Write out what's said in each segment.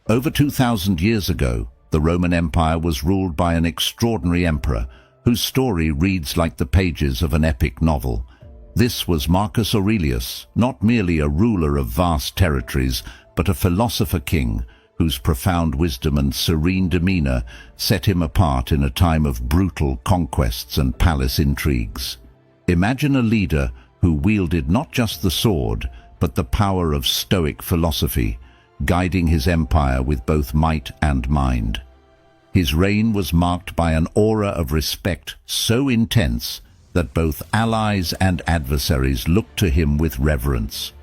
Over 2,000 years ago, the Roman Empire was ruled by an extraordinary emperor whose story reads like the pages of an epic novel. This was Marcus Aurelius, not merely a ruler of vast territories, but a philosopher king whose profound wisdom and serene demeanor set him apart in a time of brutal conquests and palace intrigues. Imagine a leader who wielded not just the sword, but the power of Stoic philosophy, guiding his empire with both might and mind. His reign was marked by an aura of respect so intense that both allies and adversaries looked to him with reverence.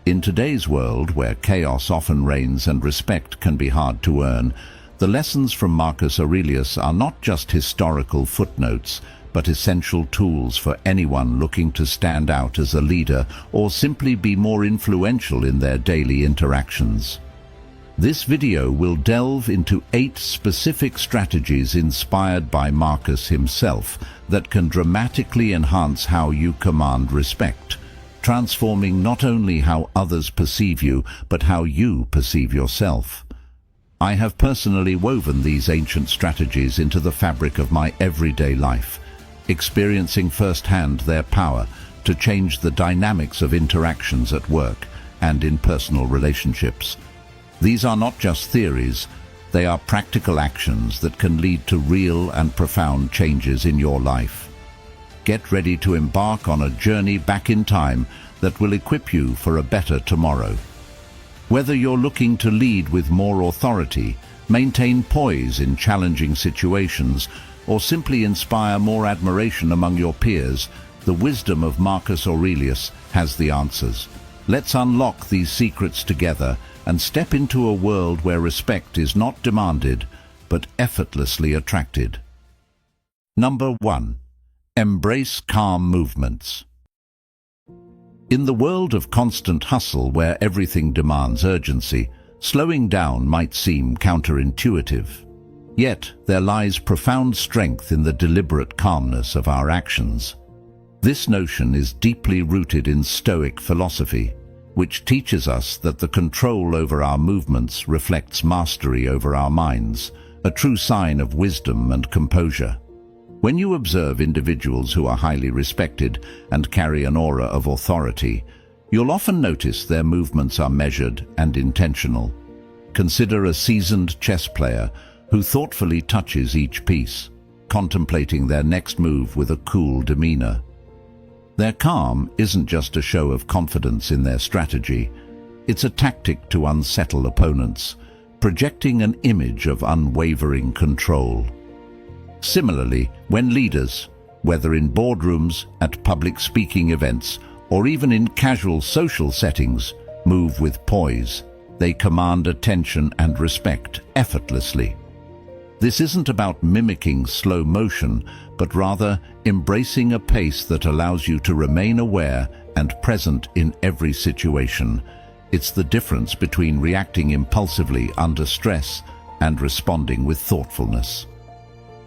In today's world, where chaos often reigns and respect can be hard to earn, the lessons from Marcus Aurelius are not just historical footnotes, but essential tools for anyone looking to stand out as a leader or simply be more influential in their daily interactions. This video will delve into 8 specific strategies inspired by Marcus himself that can dramatically enhance how you command respect, transforming not only how others perceive you, but how you perceive yourself. I have personally woven these ancient strategies into the fabric of my everyday life, experiencing firsthand their power to change the dynamics of interactions at work and in personal relationships. These are not just theories, they are practical actions that can lead to real and profound changes in your life. Get ready to embark on a journey back in time that will equip you for a better tomorrow. Whether you're looking to lead with more authority, maintain poise in challenging situations, or simply inspire more admiration among your peers, the wisdom of Marcus Aurelius has the answers. Let's unlock these secrets together and step into a world where respect is not demanded, but effortlessly attracted. Number 1. Embrace calm movements. In the world of constant hustle where everything demands urgency, slowing down might seem counterintuitive. Yet, there lies profound strength in the deliberate calmness of our actions. This notion is deeply rooted in Stoic philosophy, which teaches us that the control over our movements reflects mastery over our minds, a true sign of wisdom and composure. When you observe individuals who are highly respected and carry an aura of authority, you'll often notice their movements are measured and intentional. Consider a seasoned chess player who thoughtfully touches each piece, contemplating their next move with a cool demeanor. Their calm isn't just a show of confidence in their strategy, it's a tactic to unsettle opponents, projecting an image of unwavering control. Similarly, when leaders, whether in boardrooms, at public speaking events, or even in casual social settings, move with poise, they command attention and respect effortlessly. This isn't about mimicking slow motion, but rather embracing a pace that allows you to remain aware and present in every situation. It's the difference between reacting impulsively under stress and responding with thoughtfulness.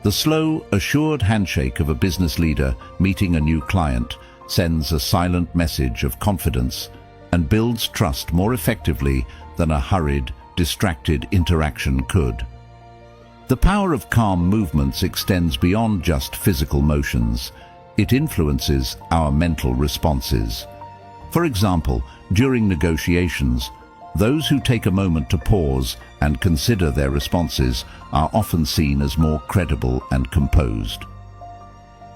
The slow, assured handshake of a business leader meeting a new client sends a silent message of confidence and builds trust more effectively than a hurried, distracted interaction could. The power of calm movements extends beyond just physical motions. It influences our mental responses. For example, during negotiations, those who take a moment to pause and consider their responses are often seen as more credible and composed.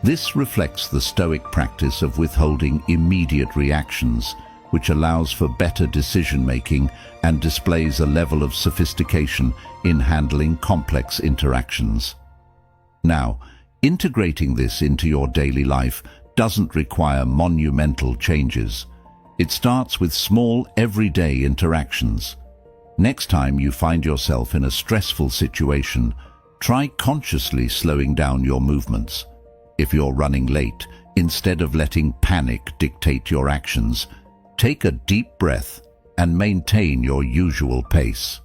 This reflects the Stoic practice of withholding immediate reactions, which allows for better decision-making and displays a level of sophistication in handling complex interactions. Now, integrating this into your daily life doesn't require monumental changes. It starts with small, everyday interactions. Next time you find yourself in a stressful situation, try consciously slowing down your movements. If you're running late, instead of letting panic dictate your actions, take a deep breath and maintain your usual pace.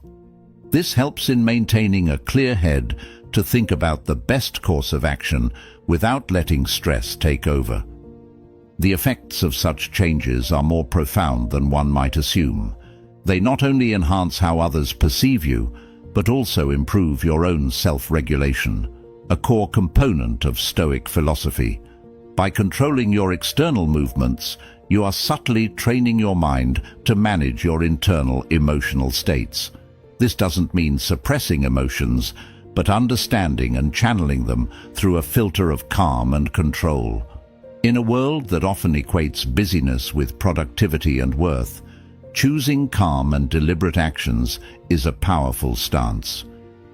This helps in maintaining a clear head to think about the best course of action without letting stress take over. The effects of such changes are more profound than one might assume. They not only enhance how others perceive you, but also improve your own self-regulation, a core component of Stoic philosophy. By controlling your external movements, you are subtly training your mind to manage your internal emotional states. This doesn't mean suppressing emotions, but understanding and channeling them through a filter of calm and control. In a world that often equates busyness with productivity and worth, choosing calm and deliberate actions is a powerful stance.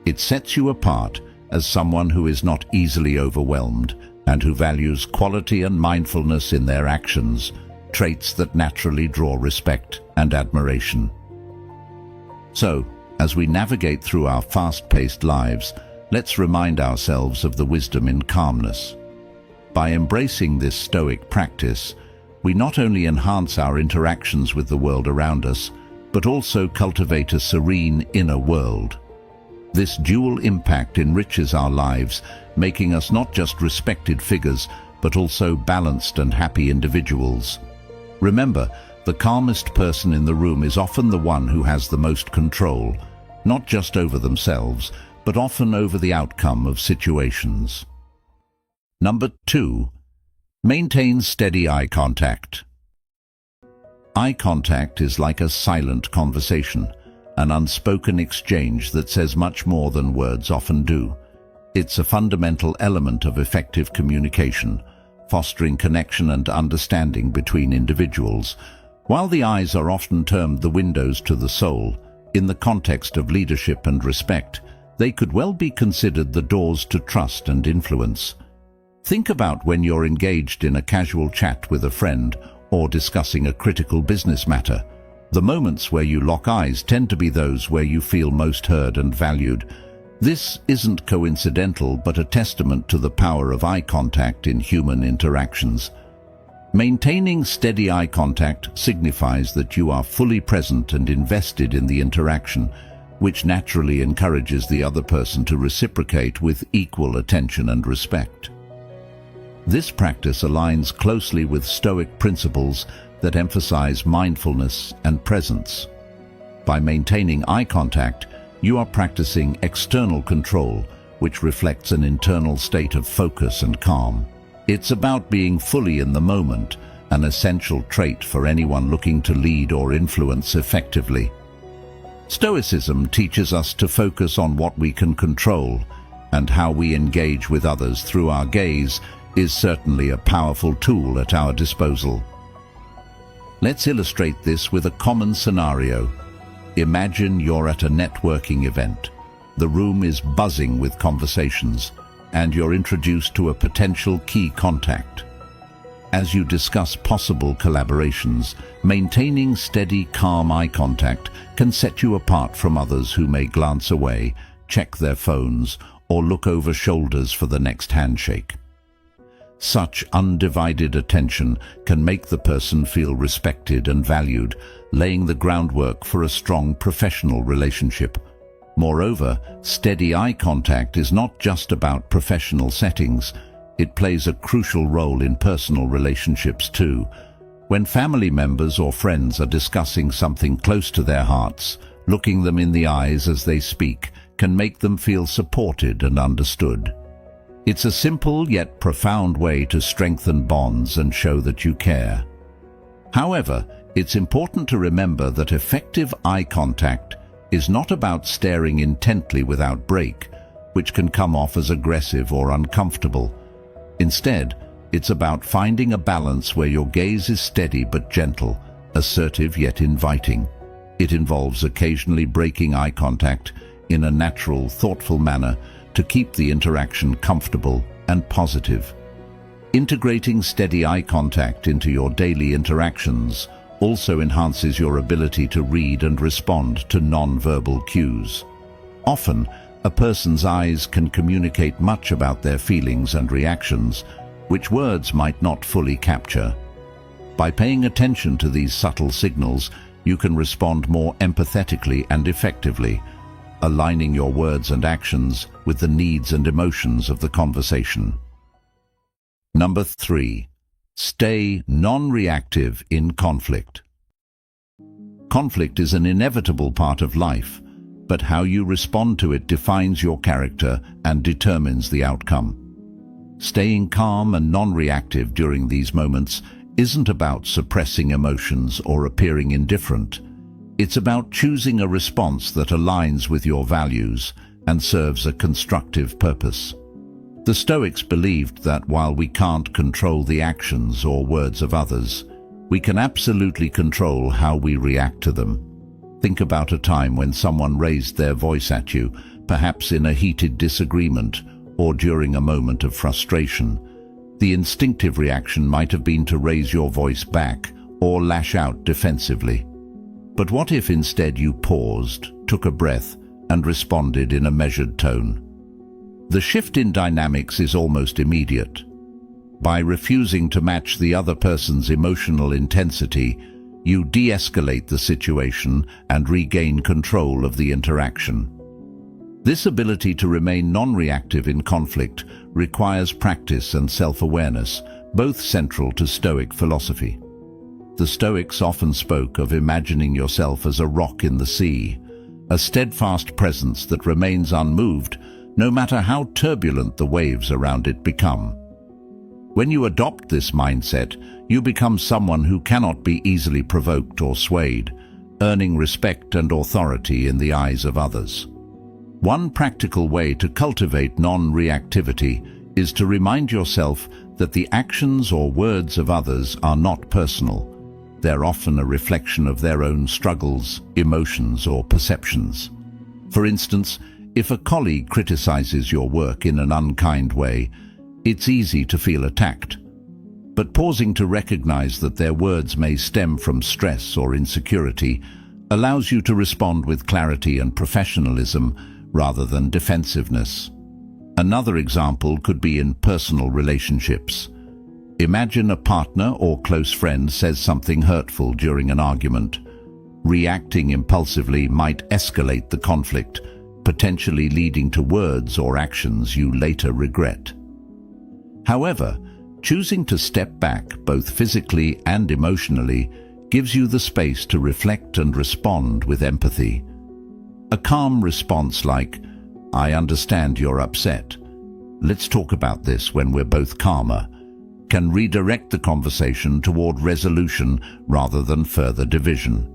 It sets you apart as someone who is not easily overwhelmed and who values quality and mindfulness in their actions, traits that naturally draw respect and admiration. So, as we navigate through our fast-paced lives, let's remind ourselves of the wisdom in calmness. By embracing this Stoic practice, we not only enhance our interactions with the world around us, but also cultivate a serene inner world. This dual impact enriches our lives, making us not just respected figures, but also balanced and happy individuals. Remember, the calmest person in the room is often the one who has the most control, not just over themselves, but often over the outcome of situations. Number 2. Maintain steady eye contact. Eye contact is like a silent conversation, an unspoken exchange that says much more than words often do. It's a fundamental element of effective communication, fostering connection and understanding between individuals. While the eyes are often termed the windows to the soul, in the context of leadership and respect, they could well be considered the doors to trust and influence. Think about when you're engaged in a casual chat with a friend or discussing a critical business matter. The moments where you lock eyes tend to be those where you feel most heard and valued. This isn't coincidental, but a testament to the power of eye contact in human interactions. Maintaining steady eye contact signifies that you are fully present and invested in the interaction, which naturally encourages the other person to reciprocate with equal attention and respect. This practice aligns closely with Stoic principles that emphasize mindfulness and presence. By maintaining eye contact, you are practicing external control, which reflects an internal state of focus and calm. It's about being fully in the moment, an essential trait for anyone looking to lead or influence effectively. Stoicism teaches us to focus on what we can control, and how we engage with others through our gaze is certainly a powerful tool at our disposal. Let's illustrate this with a common scenario. Imagine you're at a networking event. The room is buzzing with conversations, and you're introduced to a potential key contact. As you discuss possible collaborations, maintaining steady, calm eye contact can set you apart from others who may glance away, check their phones, or look over shoulders for the next handshake. Such undivided attention can make the person feel respected and valued, laying the groundwork for a strong professional relationship. Moreover, steady eye contact is not just about professional settings. It plays a crucial role in personal relationships too. When family members or friends are discussing something close to their hearts, looking them in the eyes as they speak can make them feel supported and understood. It's a simple yet profound way to strengthen bonds and show that you care. However, it's important to remember that effective eye contact is not about staring intently without break, which can come off as aggressive or uncomfortable. Instead, it's about finding a balance where your gaze is steady but gentle, assertive yet inviting. It involves occasionally breaking eye contact in a natural, thoughtful manner to keep the interaction comfortable and positive. Integrating steady eye contact into your daily interactions also enhances your ability to read and respond to non-verbal cues. Often, a person's eyes can communicate much about their feelings and reactions, which words might not fully capture. By paying attention to these subtle signals, you can respond more empathetically and effectively, aligning your words and actions with the needs and emotions of the conversation. Number 3. Stay non-reactive in conflict. Conflict is an inevitable part of life, but how you respond to it defines your character and determines the outcome. Staying calm and non-reactive during these moments isn't about suppressing emotions or appearing indifferent. It's about choosing a response that aligns with your values and serves a constructive purpose. The Stoics believed that while we can't control the actions or words of others, we can absolutely control how we react to them. Think about a time when someone raised their voice at you, perhaps in a heated disagreement or during a moment of frustration. The instinctive reaction might have been to raise your voice back or lash out defensively. But what if instead you paused, took a breath, and responded in a measured tone? The shift in dynamics is almost immediate. By refusing to match the other person's emotional intensity, you de-escalate the situation and regain control of the interaction. This ability to remain non-reactive in conflict requires practice and self-awareness, both central to Stoic philosophy. The Stoics often spoke of imagining yourself as a rock in the sea, a steadfast presence that remains unmoved no matter how turbulent the waves around it become. When you adopt this mindset, you become someone who cannot be easily provoked or swayed, earning respect and authority in the eyes of others. One practical way to cultivate non-reactivity is to remind yourself that the actions or words of others are not personal. They're often a reflection of their own struggles, emotions, or perceptions. For instance, if a colleague criticizes your work in an unkind way, it's easy to feel attacked. But pausing to recognize that their words may stem from stress or insecurity allows you to respond with clarity and professionalism rather than defensiveness. Another example could be in personal relationships. Imagine a partner or close friend says something hurtful during an argument. Reacting impulsively might escalate the conflict, potentially leading to words or actions you later regret. However, choosing to step back, both physically and emotionally, gives you the space to reflect and respond with empathy. A calm response like, "I understand you're upset. Let's talk about this when we're both calmer," can redirect the conversation toward resolution rather than further division.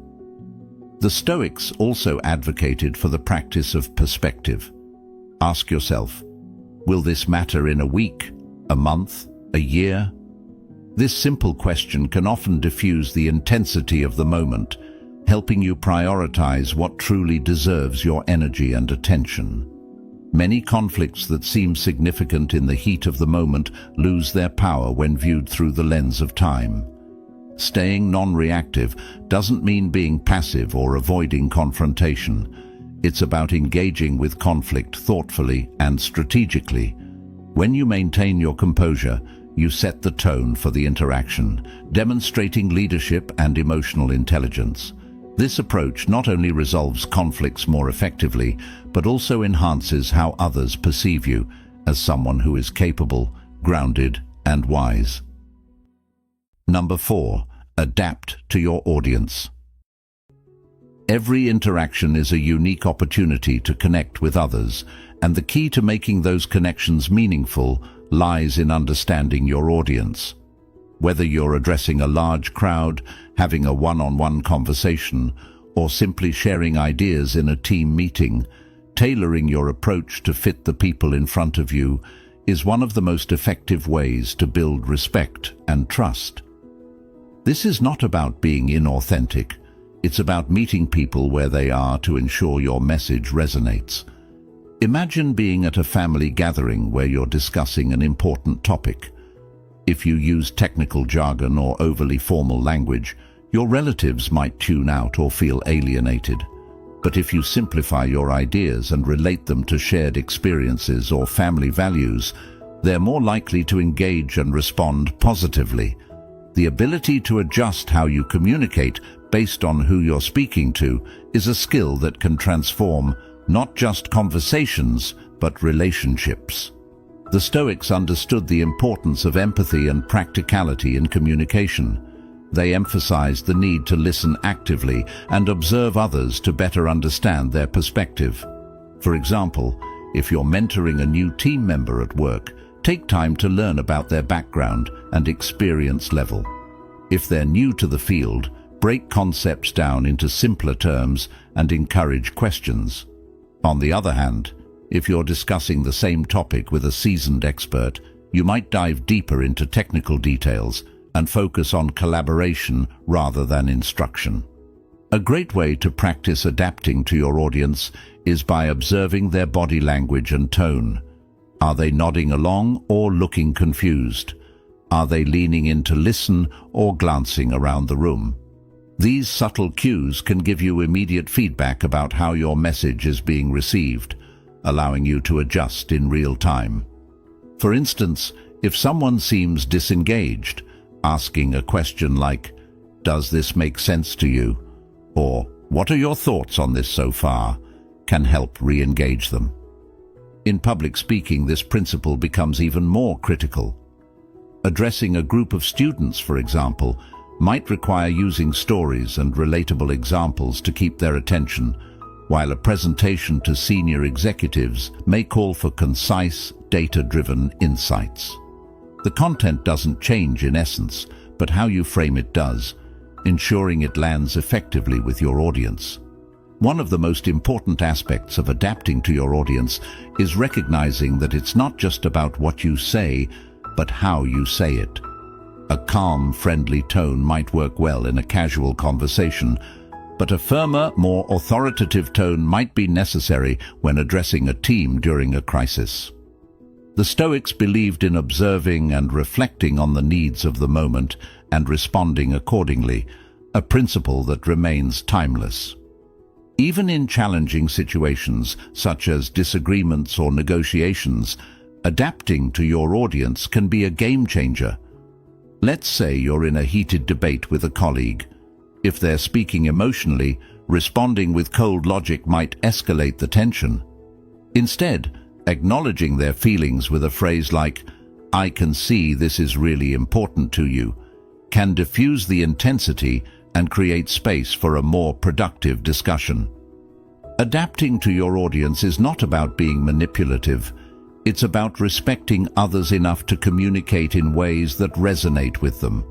The Stoics also advocated for the practice of perspective. Ask yourself, will this matter in a week, a month, a year? This simple question can often diffuse the intensity of the moment, helping you prioritize what truly deserves your energy and attention. Many conflicts that seem significant in the heat of the moment lose their power when viewed through the lens of time. Staying non-reactive doesn't mean being passive or avoiding confrontation. It's about engaging with conflict thoughtfully and strategically. When you maintain your composure, you set the tone for the interaction, demonstrating leadership and emotional intelligence. This approach not only resolves conflicts more effectively, but also enhances how others perceive you as someone who is capable, grounded, and wise. Number 4, adapt to your audience. Every interaction is a unique opportunity to connect with others, and the key to making those connections meaningful lies in understanding your audience. Whether you're addressing a large crowd, having a one-on-one conversation, or simply sharing ideas in a team meeting, tailoring your approach to fit the people in front of you is one of the most effective ways to build respect and trust. This is not about being inauthentic. It's about meeting people where they are to ensure your message resonates. Imagine being at a family gathering where you're discussing an important topic. If you use technical jargon or overly formal language, your relatives might tune out or feel alienated. But if you simplify your ideas and relate them to shared experiences or family values, they're more likely to engage and respond positively. The ability to adjust how you communicate based on who you're speaking to is a skill that can transform not just conversations, but relationships. The Stoics understood the importance of empathy and practicality in communication. They emphasize the need to listen actively and observe others to better understand their perspective. For example, if you're mentoring a new team member at work, take time to learn about their background and experience level. If they're new to the field, break concepts down into simpler terms and encourage questions. On the other hand, if you're discussing the same topic with a seasoned expert, you might dive deeper into technical details and focus on collaboration rather than instruction. A great way to practice adapting to your audience is by observing their body language and tone. Are they nodding along or looking confused? Are they leaning in to listen or glancing around the room? These subtle cues can give you immediate feedback about how your message is being received, allowing you to adjust in real time. For instance, if someone seems disengaged, asking a question like, "Does this make sense to you?" or "What are your thoughts on this so far?" can help re-engage them. In public speaking, this principle becomes even more critical. Addressing a group of students, for example, might require using stories and relatable examples to keep their attention, while a presentation to senior executives may call for concise, data-driven insights. The content doesn't change in essence, but how you frame it does, ensuring it lands effectively with your audience. One of the most important aspects of adapting to your audience is recognizing that it's not just about what you say, but how you say it. A calm, friendly tone might work well in a casual conversation, but a firmer, more authoritative tone might be necessary when addressing a team during a crisis. The Stoics believed in observing and reflecting on the needs of the moment and responding accordingly, a principle that remains timeless. Even in challenging situations, such as disagreements or negotiations, adapting to your audience can be a game changer. Let's say you're in a heated debate with a colleague. If they're speaking emotionally, responding with cold logic might escalate the tension. Instead, acknowledging their feelings with a phrase like, "I can see this is really important to you," can diffuse the intensity and create space for a more productive discussion. Adapting to your audience is not about being manipulative. It's about respecting others enough to communicate in ways that resonate with them.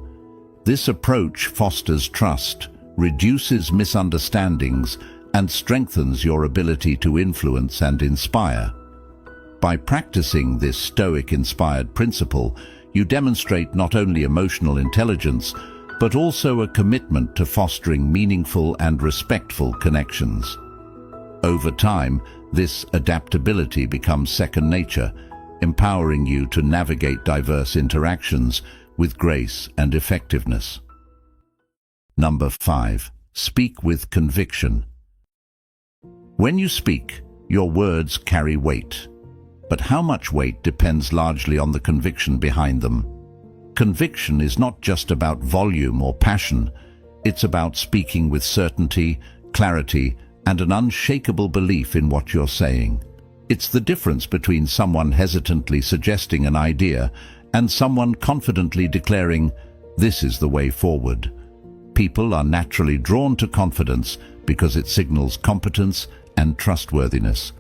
This approach fosters trust, reduces misunderstandings, and strengthens your ability to influence and inspire. By practicing this Stoic-inspired principle, you demonstrate not only emotional intelligence, but also a commitment to fostering meaningful and respectful connections. Over time, this adaptability becomes second nature, empowering you to navigate diverse interactions with grace and effectiveness. Number 5. Speak with conviction. When you speak, your words carry weight. But how much weight depends largely on the conviction behind them. Conviction is not just about volume or passion. It's about speaking with certainty, clarity, and an unshakable belief in what you're saying. It's the difference between someone hesitantly suggesting an idea and someone confidently declaring, "This is the way forward." People are naturally drawn to confidence because it signals competence and trustworthiness.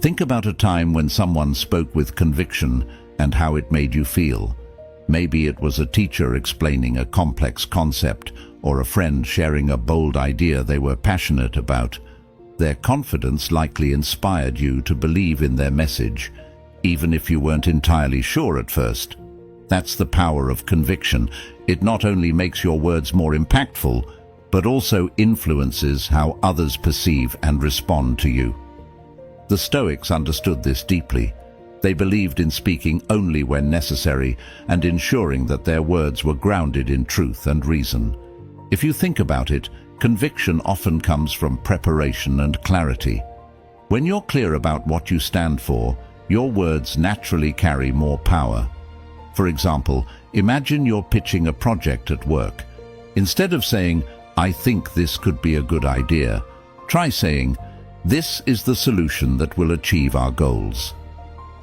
Think about a time when someone spoke with conviction and how it made you feel. Maybe it was a teacher explaining a complex concept or a friend sharing a bold idea they were passionate about. Their confidence likely inspired you to believe in their message, even if you weren't entirely sure at first. That's the power of conviction. It not only makes your words more impactful, but also influences how others perceive and respond to you. The Stoics understood this deeply. They believed in speaking only when necessary and ensuring that their words were grounded in truth and reason. If you think about it, conviction often comes from preparation and clarity. When you're clear about what you stand for, your words naturally carry more power. For example, imagine you're pitching a project at work. Instead of saying, "I think this could be a good idea," try saying, "This is the solution that will achieve our goals."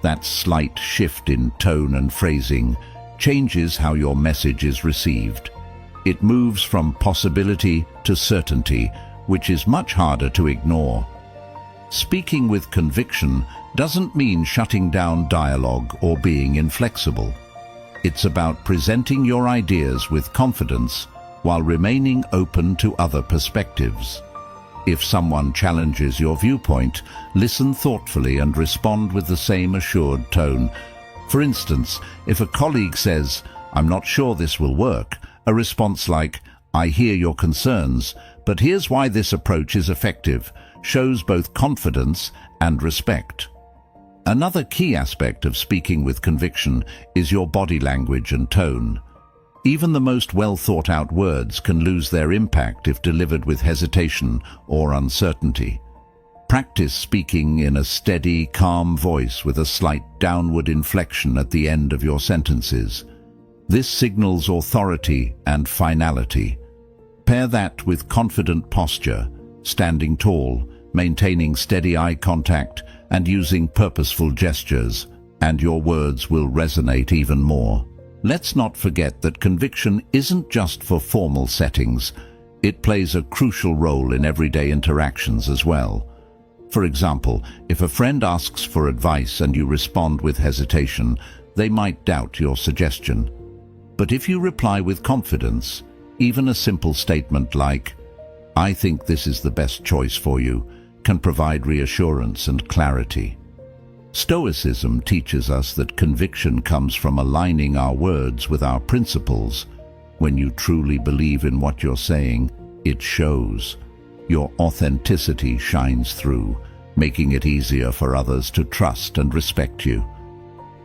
That slight shift in tone and phrasing changes how your message is received. It moves from possibility to certainty, which is much harder to ignore. Speaking with conviction doesn't mean shutting down dialogue or being inflexible. It's about presenting your ideas with confidence while remaining open to other perspectives. If someone challenges your viewpoint, listen thoughtfully and respond with the same assured tone. For instance, if a colleague says, "I'm not sure this will work," a response like, "I hear your concerns, but here's why this approach is effective," shows both confidence and respect. Another key aspect of speaking with conviction is your body language and tone. Even the most well-thought-out words can lose their impact if delivered with hesitation or uncertainty. Practice speaking in a steady, calm voice with a slight downward inflection at the end of your sentences. This signals authority and finality. Pair that with confident posture, standing tall, maintaining steady eye contact, and using purposeful gestures, and your words will resonate even more. Let's not forget that conviction isn't just for formal settings. It plays a crucial role in everyday interactions as well. For example, if a friend asks for advice and you respond with hesitation, they might doubt your suggestion. But if you reply with confidence, even a simple statement like, "I think this is the best choice for you," can provide reassurance and clarity. Stoicism teaches us that conviction comes from aligning our words with our principles. When you truly believe in what you're saying, it shows. Your authenticity shines through, making it easier for others to trust and respect you.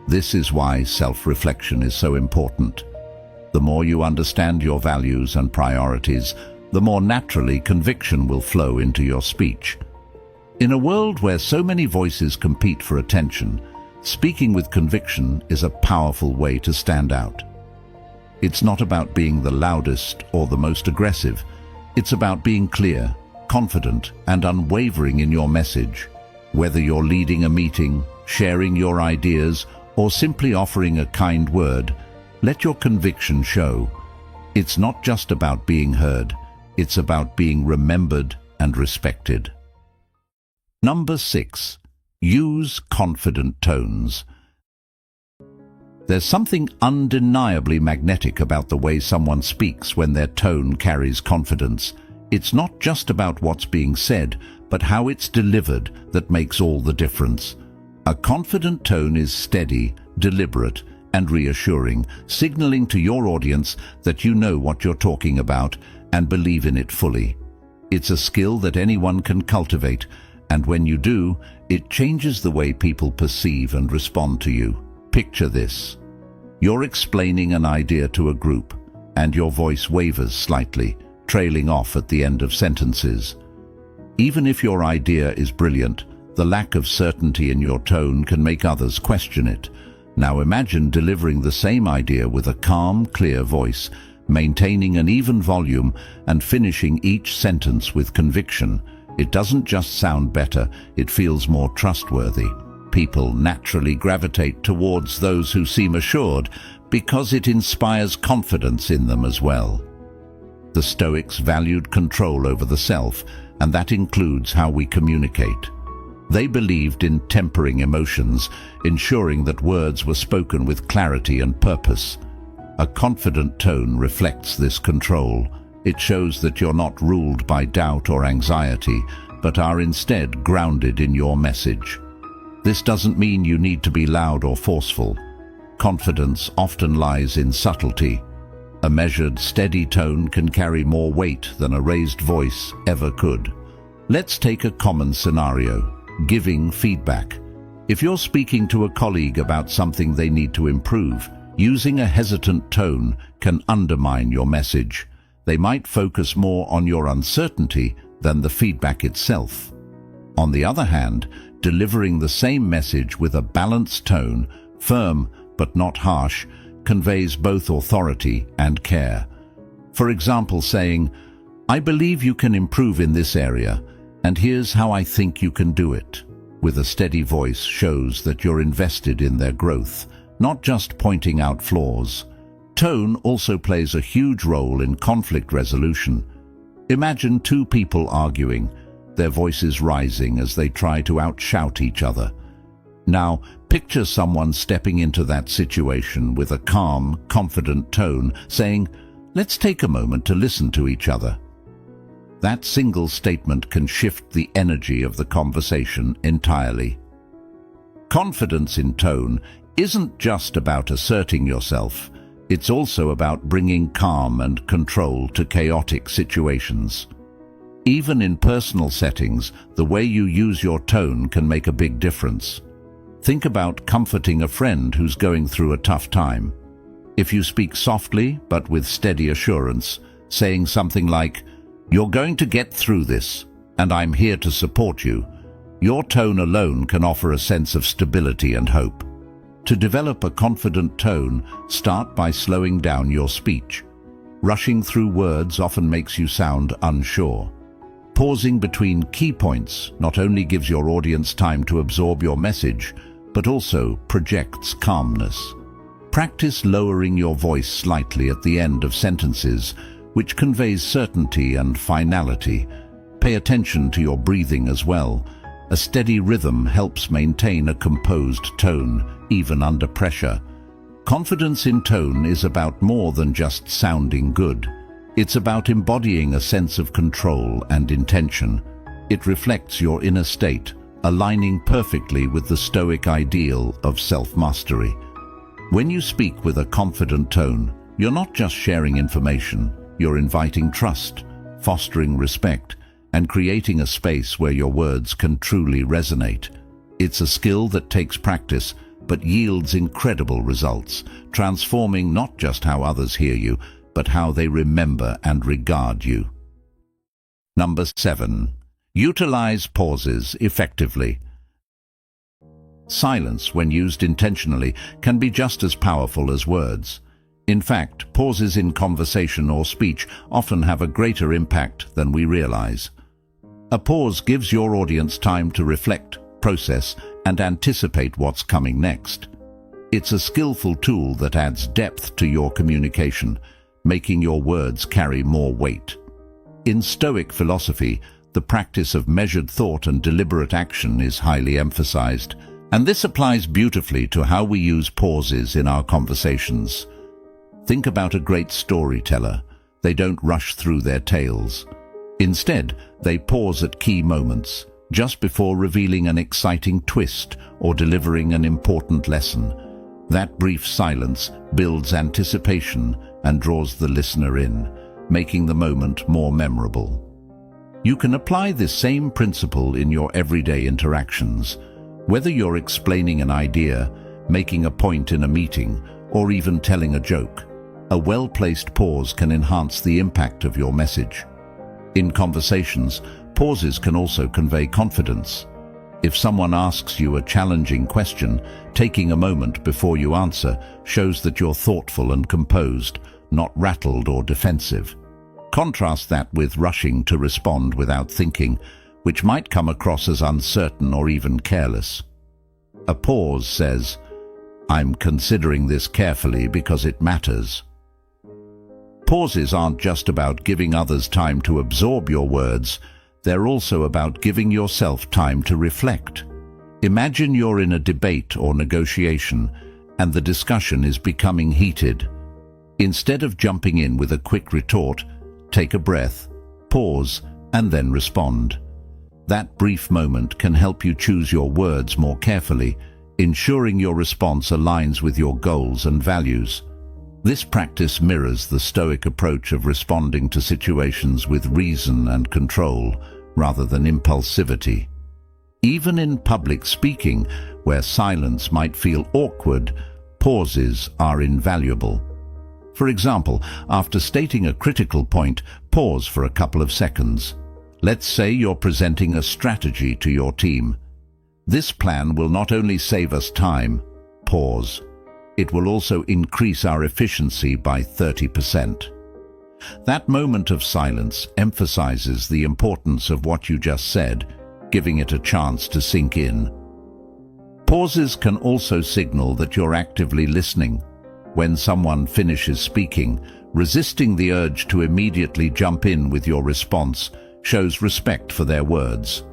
This is why self-reflection is so important. The more you understand your values and priorities, the more naturally conviction will flow into your speech. In a world where so many voices compete for attention, speaking with conviction is a powerful way to stand out. It's not about being the loudest or the most aggressive. It's about being clear, confident, and unwavering in your message. Whether you're leading a meeting, sharing your ideas, or simply offering a kind word, let your conviction show. It's not just about being heard, it's about being remembered and respected. Number 6. Use confident tones. There's something undeniably magnetic about the way someone speaks when their tone carries confidence. It's not just about what's being said, but how it's delivered that makes all the difference. A confident tone is steady, deliberate, and reassuring, signaling to your audience that you know what you're talking about and believe in it fully. It's a skill that anyone can cultivate, and when you do, it changes the way people perceive and respond to you. Picture this. You're explaining an idea to a group, and your voice wavers slightly, trailing off at the end of sentences. Even if your idea is brilliant, the lack of certainty in your tone can make others question it. Now imagine delivering the same idea with a calm, clear voice, maintaining an even volume and finishing each sentence with conviction. It doesn't just sound better, it feels more trustworthy. People naturally gravitate towards those who seem assured because it inspires confidence in them as well. The Stoics valued control over the self, and that includes how we communicate. They believed in tempering emotions, ensuring that words were spoken with clarity and purpose. A confident tone reflects this control. It shows that you're not ruled by doubt or anxiety, but are instead grounded in your message. This doesn't mean you need to be loud or forceful. Confidence often lies in subtlety. A measured, steady tone can carry more weight than a raised voice ever could. Let's take a common scenario: giving feedback. If you're speaking to a colleague about something they need to improve, using a hesitant tone can undermine your message. They might focus more on your uncertainty than the feedback itself. On the other hand, delivering the same message with a balanced tone, firm but not harsh, conveys both authority and care. For example, saying, "I believe you can improve in this area, and here's how I think you can do it," with a steady voice shows that you're invested in their growth, not just pointing out flaws. Tone also plays a huge role in conflict resolution. Imagine two people arguing, their voices rising as they try to outshout each other. Now, picture someone stepping into that situation with a calm, confident tone, saying, "Let's take a moment to listen to each other." That single statement can shift the energy of the conversation entirely. Confidence in tone isn't just about asserting yourself. It's also about bringing calm and control to chaotic situations. Even in personal settings, the way you use your tone can make a big difference. Think about comforting a friend who's going through a tough time. If you speak softly but with steady assurance, saying something like, "You're going to get through this, and I'm here to support you," your tone alone can offer a sense of stability and hope. To develop a confident tone, start by slowing down your speech. Rushing through words often makes you sound unsure. Pausing between key points not only gives your audience time to absorb your message, but also projects calmness. Practice lowering your voice slightly at the end of sentences, which conveys certainty and finality. Pay attention to your breathing as well. A steady rhythm helps maintain a composed tone, even under pressure. Confidence in tone is about more than just sounding good. It's about embodying a sense of control and intention. It reflects your inner state, aligning perfectly with the Stoic ideal of self-mastery. When you speak with a confident tone, you're not just sharing information, you're inviting trust, fostering respect, and creating a space where your words can truly resonate. It's a skill that takes practice, but yields incredible results, transforming not just how others hear you, but how they remember and regard you. Number 7. Utilize pauses effectively. Silence, when used intentionally, can be just as powerful as words. In fact, pauses in conversation or speech often have a greater impact than we realize. A pause gives your audience time to reflect, process, and anticipate what's coming next. It's a skillful tool that adds depth to your communication, making your words carry more weight. In Stoic philosophy, the practice of measured thought and deliberate action is highly emphasized, and this applies beautifully to how we use pauses in our conversations. Think about a great storyteller. They don't rush through their tales. Instead, they pause at key moments, just before revealing an exciting twist or delivering an important lesson. That brief silence builds anticipation and draws the listener in, making the moment more memorable. You can apply this same principle in your everyday interactions. Whether you're explaining an idea, making a point in a meeting, or even telling a joke, a well-placed pause can enhance the impact of your message. In conversations, pauses can also convey confidence. If someone asks you a challenging question, taking a moment before you answer shows that you're thoughtful and composed, not rattled or defensive. Contrast that with rushing to respond without thinking, which might come across as uncertain or even careless. A pause says, "I'm considering this carefully because it matters." Pauses aren't just about giving others time to absorb your words, they're also about giving yourself time to reflect. Imagine you're in a debate or negotiation, and the discussion is becoming heated. Instead of jumping in with a quick retort, take a breath, pause, and then respond. That brief moment can help you choose your words more carefully, ensuring your response aligns with your goals and values. This practice mirrors the Stoic approach of responding to situations with reason and control, rather than impulsivity. Even in public speaking, where silence might feel awkward, pauses are invaluable. For example, after stating a critical point, pause for a couple of seconds. Let's say you're presenting a strategy to your team. This plan will not only save us time, pause. It will also increase our efficiency by 30%. That moment of silence emphasizes the importance of what you just said, giving it a chance to sink in. Pauses can also signal that you're actively listening. When someone finishes speaking, resisting the urge to immediately jump in with your response shows respect for their words.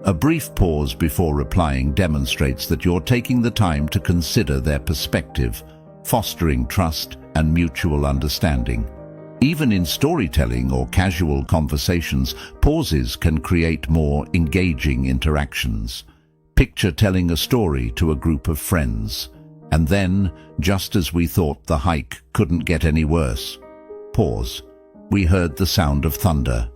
A brief pause before replying demonstrates that you're taking the time to consider their perspective, fostering trust and mutual understanding. Even in storytelling or casual conversations, pauses can create more engaging interactions. Picture telling a story to a group of friends, and then, just as we thought the hike couldn't get any worse, pause. We heard the sound of thunder.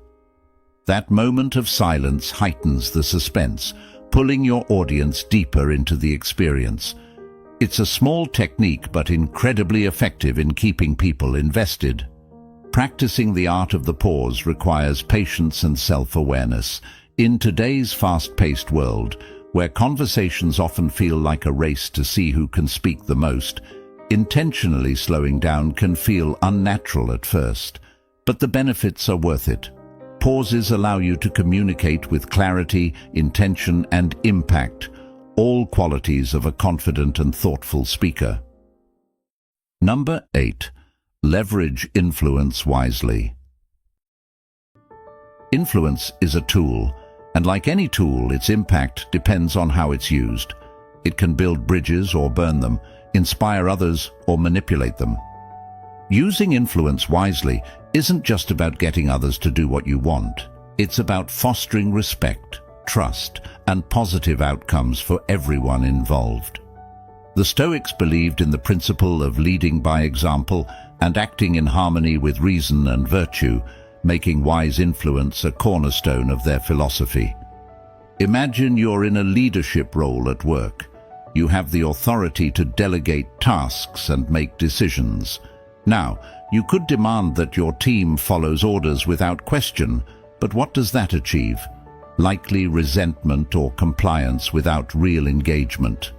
That moment of silence heightens the suspense, pulling your audience deeper into the experience. It's a small technique but incredibly effective in keeping people invested. Practicing the art of the pause requires patience and self-awareness. In today's fast-paced world, where conversations often feel like a race to see who can speak the most, intentionally slowing down can feel unnatural at first, but the benefits are worth it. Pauses allow you to communicate with clarity, intention, and impact, all qualities of a confident and thoughtful speaker. Number 8. Leverage influence wisely. Influence is a tool, and like any tool, its impact depends on how it's used. It can build bridges or burn them, inspire others or manipulate them. Using influence wisely isn't just about getting others to do what you want. It's about fostering respect, trust, and positive outcomes for everyone involved. The Stoics believed in the principle of leading by example and acting in harmony with reason and virtue, making wise influence a cornerstone of their philosophy. Imagine you're in a leadership role at work. You have the authority to delegate tasks and make decisions. Now, you could demand that your team follows orders without question, but what does that achieve? Likely resentment or compliance without real engagement.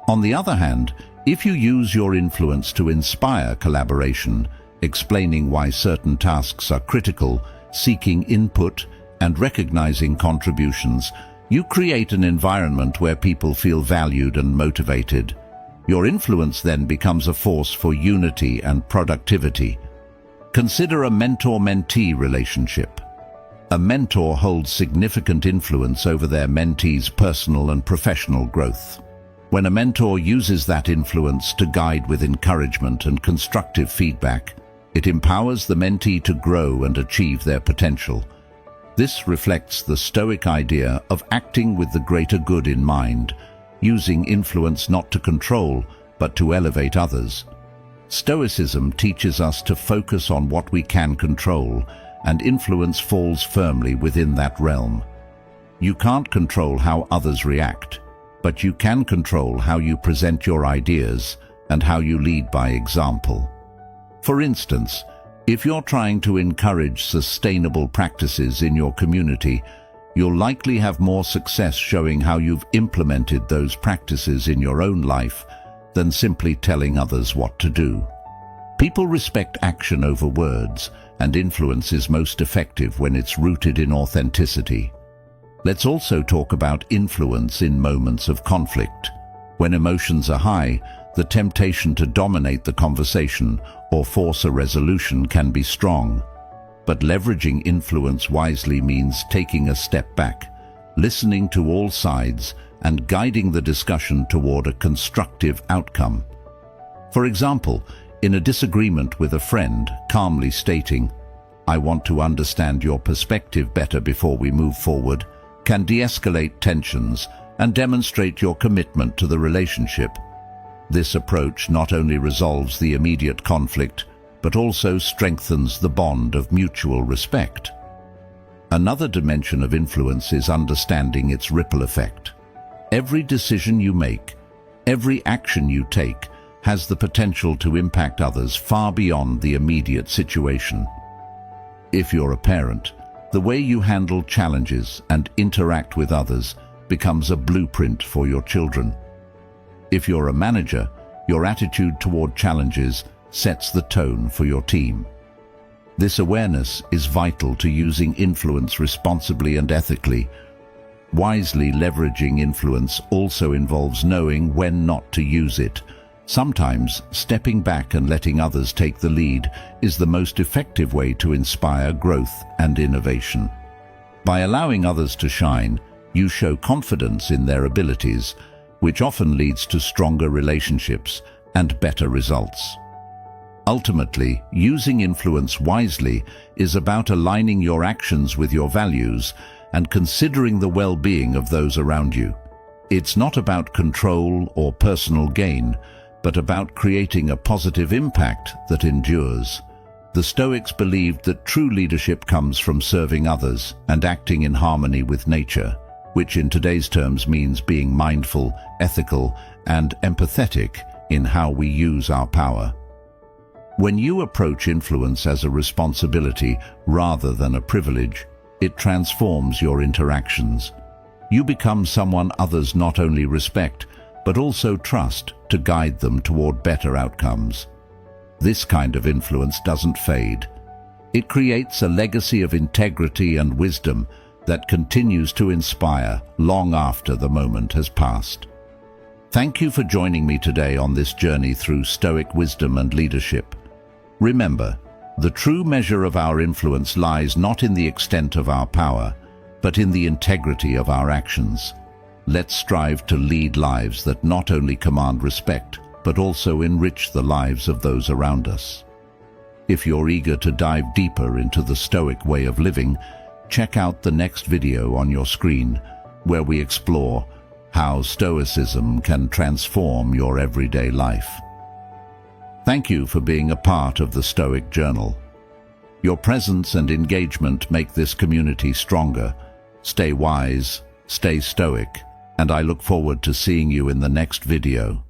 On the other hand, if you use your influence to inspire collaboration, explaining why certain tasks are critical, seeking input, and recognizing contributions, you create an environment where people feel valued and motivated. Your influence then becomes a force for unity and productivity. Consider a mentor-mentee relationship. A mentor holds significant influence over their mentee's personal and professional growth. When a mentor uses that influence to guide with encouragement and constructive feedback, it empowers the mentee to grow and achieve their potential. This reflects the Stoic idea of acting with the greater good in mind, using influence not to control, but to elevate others. Stoicism teaches us to focus on what we can control, and influence falls firmly within that realm. You can't control how others react, but you can control how you present your ideas and how you lead by example. For instance, if you're trying to encourage sustainable practices in your community, you'll likely have more success showing how you've implemented those practices in your own life than simply telling others what to do. People respect action over words, and influence is most effective when it's rooted in authenticity. Let's also talk about influence in moments of conflict. When emotions are high, the temptation to dominate the conversation or force a resolution can be strong. But leveraging influence wisely means taking a step back, listening to all sides, and guiding the discussion toward a constructive outcome. For example, in a disagreement with a friend, calmly stating, "I want to understand your perspective better before we move forward," can de-escalate tensions and demonstrate your commitment to the relationship. This approach not only resolves the immediate conflict, but also strengthens the bond of mutual respect. Another dimension of influence is understanding its ripple effect. Every decision you make, every action you take, has the potential to impact others far beyond the immediate situation. If you're a parent, the way you handle challenges and interact with others becomes a blueprint for your children. If you're a manager, your attitude toward challenges sets the tone for your team. This awareness is vital to using influence responsibly and ethically. Wisely leveraging influence also involves knowing when not to use it. Sometimes stepping back and letting others take the lead is the most effective way to inspire growth and innovation. By allowing others to shine, you show confidence in their abilities, which often leads to stronger relationships and better results. Ultimately, using influence wisely is about aligning your actions with your values and considering the well-being of those around you. It's not about control or personal gain, but about creating a positive impact that endures. The Stoics believed that true leadership comes from serving others and acting in harmony with nature, which in today's terms means being mindful, ethical, and empathetic in how we use our power. When you approach influence as a responsibility rather than a privilege, it transforms your interactions. You become someone others not only respect, but also trust to guide them toward better outcomes. This kind of influence doesn't fade. It creates a legacy of integrity and wisdom that continues to inspire long after the moment has passed. Thank you for joining me today on this journey through Stoic wisdom and leadership. Remember, the true measure of our influence lies not in the extent of our power, but in the integrity of our actions. Let's strive to lead lives that not only command respect, but also enrich the lives of those around us. If you're eager to dive deeper into the Stoic way of living, check out the next video on your screen, where we explore how Stoicism can transform your everyday life. Thank you for being a part of the Stoic Journal. Your presence and engagement make this community stronger. Stay wise, stay stoic, and I look forward to seeing you in the next video.